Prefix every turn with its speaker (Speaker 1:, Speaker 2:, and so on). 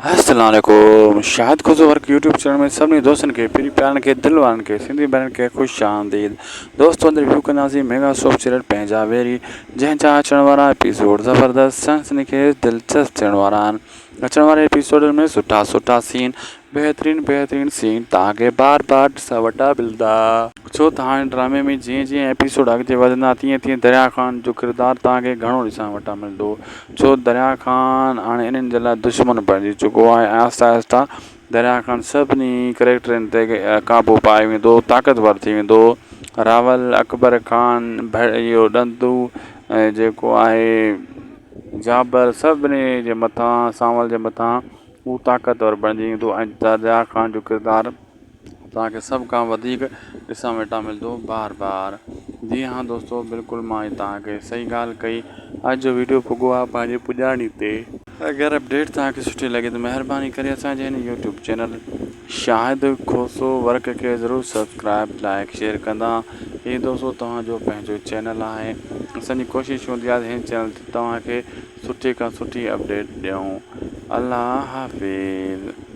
Speaker 1: अस्सलाम वालेकुम। शाहिद खुशो work YouTube channel में सभी दोस्तनि खे प्यारी प्यारनि खे दिल वारनि खे सिंधी भेणनि खे ख़ुशि आमदीद। दोस्तों अंदरि रिव्यू कंदासीं मेगा सोप सीरियल पंहिंजा वेरी, जंहिंजा अचण वारा एपिसोड ज़बरदस्त सनसनीखेज़ दिलचस्प थियण वारा आहिनि। अचण वारे एपिसोड में सुठा सीन, बेहतरीन सीन तव्हांखे बार ॾिसण वटा मिलंदा। छो त हाणे ड्रामे में जीअं एपिसोड अॻिते वधंदा तीअं दरिया ख़ान जो किरदारु तव्हांखे घणो ॾिसण वटा मिलंदो। छो दरिया ख़ान हाणे इन्हनि जे लाइ दुश्मन बणिजी चुको आहे ऐं आहिस्ता दरिया ख़ान सभिनी करेक्टरनि ते क़ाबू पाए वेंदो, ताक़तवर थी वेंदो। रावल, अकबर ख़ान, इहो ॾंदू ऐं जेको आहे जाबर, सभिनी जे मथां सांवल जे मथां हू ताक़तवर बणिजी वेंदो ऐं दरिया ख़ान जो किरदारु तव्हांखे सभु खां वधीक ॾिसण वेटा मिलंदो बार। जी हाँ दोस्तों, बिल्कुलु मां तव्हांखे सही ॻाल्हि कई। अॼु जो वीडियो पुॻो आहे पंहिंजे पुॼाणी ते। अगरि अपडेट तव्हांखे सुठी लॻे त महिरबानी करे असांजे हिन यूट्यूब चैनल शाहिद खोसो वर्क खे ज़रूरु सब्सक्राइब, लाइक, शेयर कंदा। हीअ दोस्तों तव्हांजो पंहिंजो चैनल आहे। असांजी कोशिशि हूंदी आहे हिन चैनल ते तव्हांखे सुठी खां सुठी अपडेट ॾियूं। अल्लाह हाफ़िज़।